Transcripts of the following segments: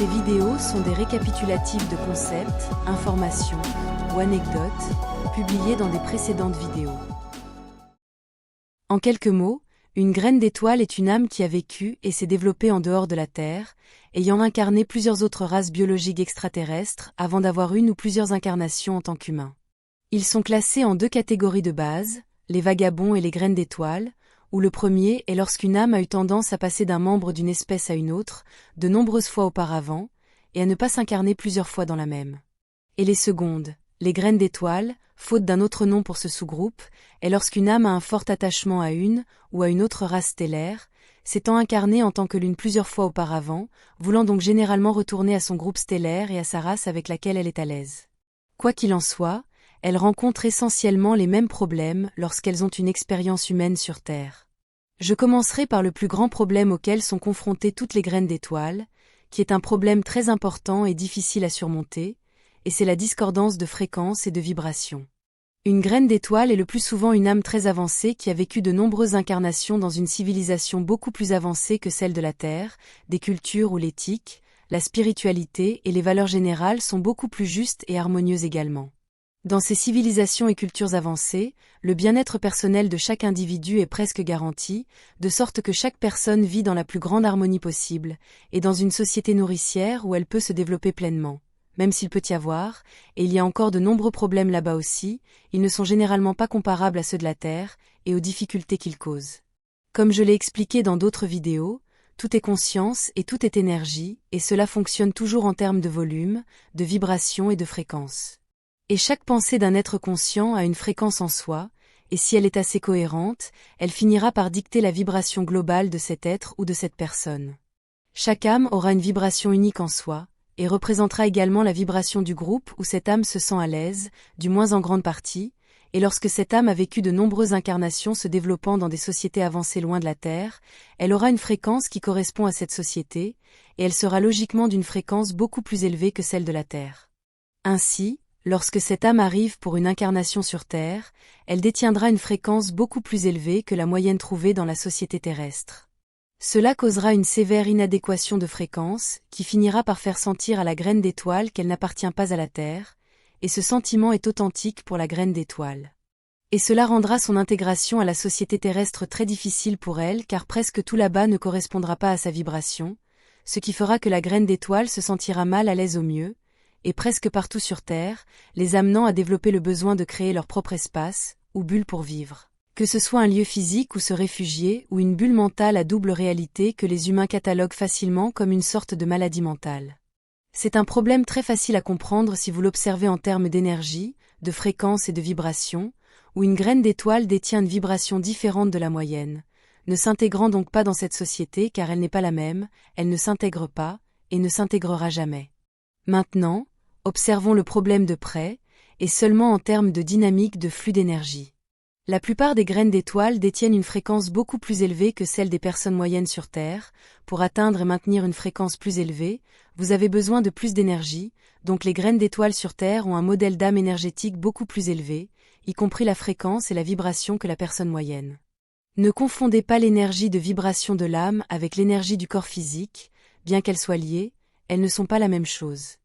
Ces vidéos sont des récapitulatifs de concepts, informations ou anecdotes publiés dans des précédentes vidéos. En quelques mots, une graine d'étoile est une âme qui a vécu et s'est développée en dehors de la Terre, ayant incarné plusieurs autres races biologiques extraterrestres avant d'avoir une ou plusieurs incarnations en tant qu'humain. Ils sont classés en deux catégories de base, les vagabonds et les graines d'étoiles, où le premier est lorsqu'une âme a eu tendance à passer d'un membre d'une espèce à une autre, de nombreuses fois auparavant, et à ne pas s'incarner plusieurs fois dans la même. Et les secondes, les graines d'étoiles, faute d'un autre nom pour ce sous-groupe, est lorsqu'une âme a un fort attachement à une ou à une autre race stellaire, s'étant incarnée en tant que l'une plusieurs fois auparavant, voulant donc généralement retourner à son groupe stellaire et à sa race avec laquelle elle est à l'aise. Quoi qu'il en soit, elles rencontrent essentiellement les mêmes problèmes lorsqu'elles ont une expérience humaine sur Terre. Je commencerai par le plus grand problème auquel sont confrontées toutes les graines d'étoiles, qui est un problème très important et difficile à surmonter, et c'est la discordance de fréquences et de vibrations. Une graine d'étoile est le plus souvent une âme très avancée qui a vécu de nombreuses incarnations dans une civilisation beaucoup plus avancée que celle de la Terre, des cultures où l'éthique, la spiritualité et les valeurs générales sont beaucoup plus justes et harmonieuses également. Dans ces civilisations et cultures avancées, le bien-être personnel de chaque individu est presque garanti, de sorte que chaque personne vit dans la plus grande harmonie possible, et dans une société nourricière où elle peut se développer pleinement. Même s'il peut y avoir, et il y a encore de nombreux problèmes là-bas aussi, ils ne sont généralement pas comparables à ceux de la Terre, et aux difficultés qu'ils causent. Comme je l'ai expliqué dans d'autres vidéos, tout est conscience et tout est énergie, et cela fonctionne toujours en termes de volume, de vibration et de fréquence. Et chaque pensée d'un être conscient a une fréquence en soi, et si elle est assez cohérente, elle finira par dicter la vibration globale de cet être ou de cette personne. Chaque âme aura une vibration unique en soi, et représentera également la vibration du groupe où cette âme se sent à l'aise, du moins en grande partie, et lorsque cette âme a vécu de nombreuses incarnations se développant dans des sociétés avancées loin de la Terre, elle aura une fréquence qui correspond à cette société, et elle sera logiquement d'une fréquence beaucoup plus élevée que celle de la Terre. Ainsi, lorsque cette âme arrive pour une incarnation sur Terre, elle détiendra une fréquence beaucoup plus élevée que la moyenne trouvée dans la société terrestre. Cela causera une sévère inadéquation de fréquence, qui finira par faire sentir à la graine d'étoile qu'elle n'appartient pas à la Terre, et ce sentiment est authentique pour la graine d'étoile. Et cela rendra son intégration à la société terrestre très difficile pour elle car presque tout là-bas ne correspondra pas à sa vibration, ce qui fera que la graine d'étoile se sentira mal à l'aise au mieux, et presque partout sur Terre, les amenant à développer le besoin de créer leur propre espace, ou bulle pour vivre. Que ce soit un lieu physique où se réfugier ou une bulle mentale à double réalité que les humains cataloguent facilement comme une sorte de maladie mentale. C'est un problème très facile à comprendre si vous l'observez en termes d'énergie, de fréquence et de vibration, où une graine d'étoile détient une vibration différente de la moyenne, ne s'intégrant donc pas dans cette société car elle n'est pas la même, elle ne s'intègre pas, et ne s'intégrera jamais. Maintenant, observons le problème de près, et seulement en termes de dynamique de flux d'énergie. La plupart des graines d'étoiles détiennent une fréquence beaucoup plus élevée que celle des personnes moyennes sur Terre. Pour atteindre et maintenir une fréquence plus élevée, vous avez besoin de plus d'énergie, donc les graines d'étoiles sur Terre ont un modèle d'âme énergétique beaucoup plus élevé, y compris la fréquence et la vibration que la personne moyenne. Ne confondez pas l'énergie de vibration de l'âme avec l'énergie du corps physique, bien qu'elles soient liées, elles ne sont pas la même chose.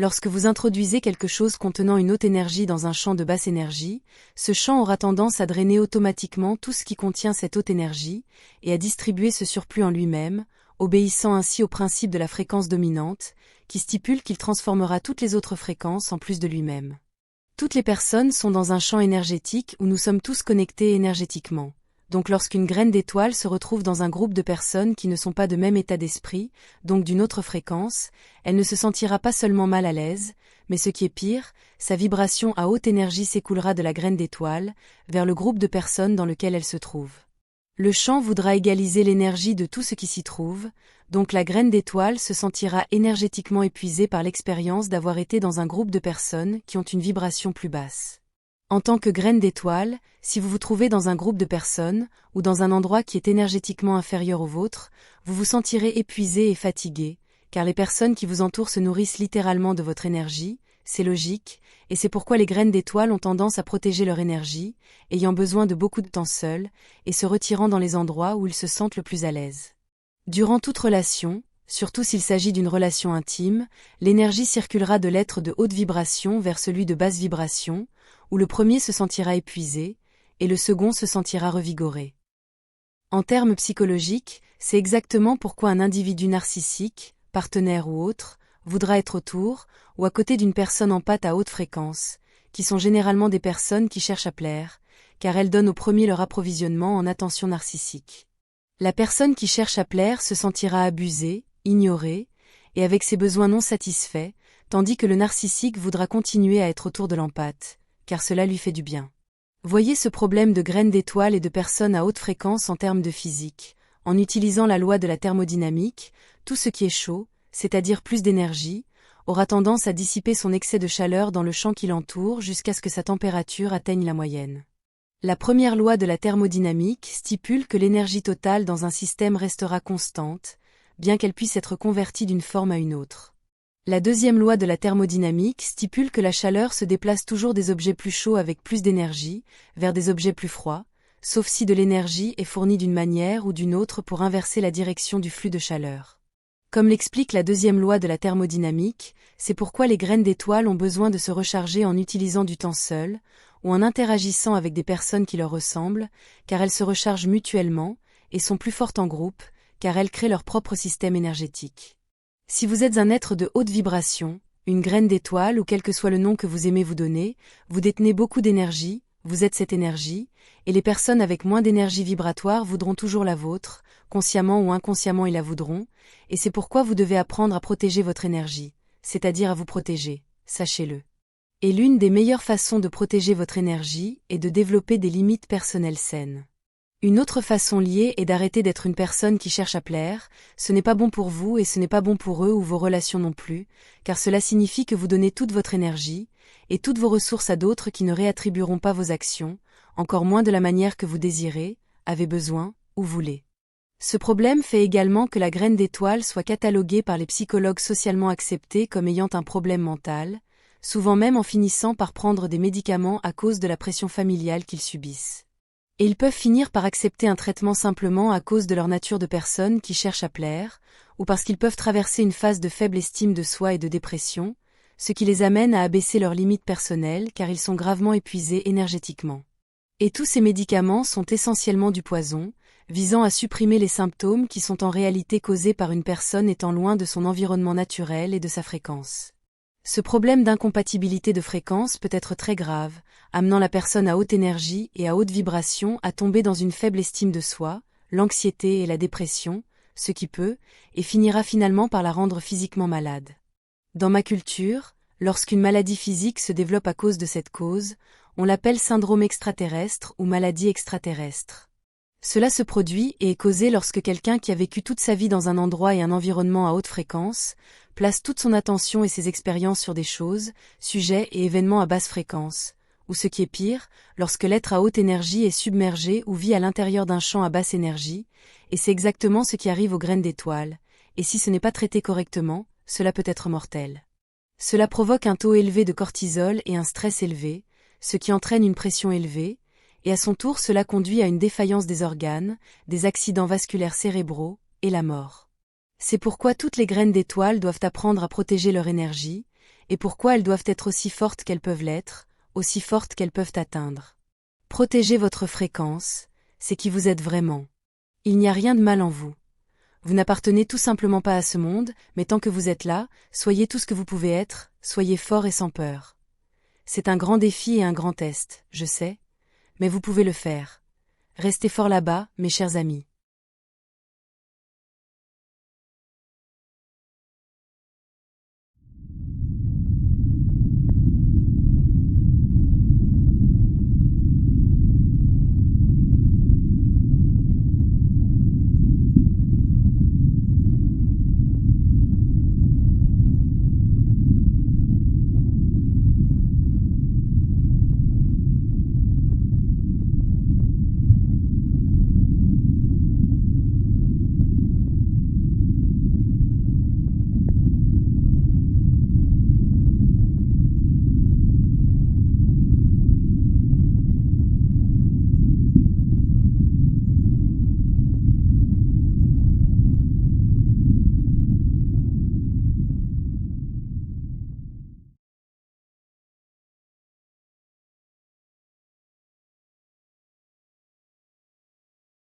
Lorsque vous introduisez quelque chose contenant une haute énergie dans un champ de basse énergie, ce champ aura tendance à drainer automatiquement tout ce qui contient cette haute énergie, et à distribuer ce surplus en lui-même, obéissant ainsi au principe de la fréquence dominante, qui stipule qu'il transformera toutes les autres fréquences en plus de lui-même. Toutes les personnes sont dans un champ énergétique où nous sommes tous connectés énergétiquement. Donc lorsqu'une graine d'étoile se retrouve dans un groupe de personnes qui ne sont pas de même état d'esprit, donc d'une autre fréquence, elle ne se sentira pas seulement mal à l'aise, mais ce qui est pire, sa vibration à haute énergie s'écoulera de la graine d'étoile, vers le groupe de personnes dans lequel elle se trouve. Le champ voudra égaliser l'énergie de tout ce qui s'y trouve, donc la graine d'étoile se sentira énergétiquement épuisée par l'expérience d'avoir été dans un groupe de personnes qui ont une vibration plus basse. En tant que graine d'étoile, si vous vous trouvez dans un groupe de personnes, ou dans un endroit qui est énergétiquement inférieur au vôtre, vous vous sentirez épuisé et fatigué, car les personnes qui vous entourent se nourrissent littéralement de votre énergie, c'est logique, et c'est pourquoi les graines d'étoile ont tendance à protéger leur énergie, ayant besoin de beaucoup de temps seules, et se retirant dans les endroits où ils se sentent le plus à l'aise. Durant toute relation, Surtout s'il s'agit d'une relation intime, l'énergie circulera de l'être de haute vibration vers celui de basse vibration, où le premier se sentira épuisé, et le second se sentira revigoré. En termes psychologiques, c'est exactement pourquoi un individu narcissique, partenaire ou autre, voudra être autour, ou à côté d'une personne empathe à haute fréquence, qui sont généralement des personnes qui cherchent à plaire, car elles donnent au premier leur approvisionnement en attention narcissique. La personne qui cherche à plaire se sentira abusée, ignorée, et avec ses besoins non satisfaits, tandis que le narcissique voudra continuer à être autour de l'empathe, car cela lui fait du bien. Voyez ce problème de graines d'étoiles et de personnes à haute fréquence en termes de physique. En utilisant la loi de la thermodynamique, tout ce qui est chaud, c'est-à-dire plus d'énergie, aura tendance à dissiper son excès de chaleur dans le champ qui l'entoure jusqu'à ce que sa température atteigne la moyenne. La première loi de la thermodynamique stipule que l'énergie totale dans un système restera constante, bien qu'elle puisse être convertie d'une forme à une autre. La deuxième loi de la thermodynamique stipule que la chaleur se déplace toujours des objets plus chauds avec plus d'énergie, vers des objets plus froids, sauf si de l'énergie est fournie d'une manière ou d'une autre pour inverser la direction du flux de chaleur. Comme l'explique la deuxième loi de la thermodynamique, c'est pourquoi les graines d'étoiles ont besoin de se recharger en utilisant du temps seul, ou en interagissant avec des personnes qui leur ressemblent, car elles se rechargent mutuellement, et sont plus fortes en groupe, car elles créent leur propre système énergétique. Si vous êtes un être de haute vibration, une graine d'étoile ou quel que soit le nom que vous aimez vous donner, vous détenez beaucoup d'énergie, vous êtes cette énergie, et les personnes avec moins d'énergie vibratoire voudront toujours la vôtre, consciemment ou inconsciemment ils la voudront, et c'est pourquoi vous devez apprendre à protéger votre énergie, c'est-à-dire à vous protéger, sachez-le. Et l'une des meilleures façons de protéger votre énergie est de développer des limites personnelles saines. Une autre façon liée est d'arrêter d'être une personne qui cherche à plaire, ce n'est pas bon pour vous et ce n'est pas bon pour eux ou vos relations non plus, car cela signifie que vous donnez toute votre énergie, et toutes vos ressources à d'autres qui ne réattribueront pas vos actions, encore moins de la manière que vous désirez, avez besoin, ou voulez. Ce problème fait également que la graine d'étoile soit cataloguée par les psychologues socialement acceptés comme ayant un problème mental, souvent même en finissant par prendre des médicaments à cause de la pression familiale qu'ils subissent. Et ils peuvent finir par accepter un traitement simplement à cause de leur nature de personnes qui cherchent à plaire, ou parce qu'ils peuvent traverser une phase de faible estime de soi et de dépression, ce qui les amène à abaisser leurs limites personnelles car ils sont gravement épuisés énergétiquement. Et tous ces médicaments sont essentiellement du poison, visant à supprimer les symptômes qui sont en réalité causés par une personne étant loin de son environnement naturel et de sa fréquence. Ce problème d'incompatibilité de fréquence peut être très grave, amenant la personne à haute énergie et à haute vibration à tomber dans une faible estime de soi, l'anxiété et la dépression, ce qui peut, et finira finalement par la rendre physiquement malade. Dans ma culture, lorsqu'une maladie physique se développe à cause de cette cause, on l'appelle syndrome extraterrestre ou maladie extraterrestre. Cela se produit et est causé lorsque quelqu'un qui a vécu toute sa vie dans un endroit et un environnement à haute fréquence, place toute son attention et ses expériences sur des choses, sujets et événements à basse fréquence, ou ce qui est pire, lorsque l'être à haute énergie est submergé ou vit à l'intérieur d'un champ à basse énergie, et c'est exactement ce qui arrive aux graines d'étoiles, et si ce n'est pas traité correctement, cela peut être mortel. Cela provoque un taux élevé de cortisol et un stress élevé, ce qui entraîne une pression élevée, et à son tour cela conduit à une défaillance des organes, des accidents vasculaires cérébraux, et la mort. C'est pourquoi toutes les graines d'étoiles doivent apprendre à protéger leur énergie, et pourquoi elles doivent être aussi fortes qu'elles peuvent l'être, aussi fortes qu'elles peuvent atteindre. Protégez votre fréquence, c'est qui vous êtes vraiment. Il n'y a rien de mal en vous. Vous n'appartenez tout simplement pas à ce monde, mais tant que vous êtes là, soyez tout ce que vous pouvez être, soyez fort et sans peur. C'est un grand défi et un grand test, je sais, mais vous pouvez le faire. Restez forts là-bas, mes chers amis.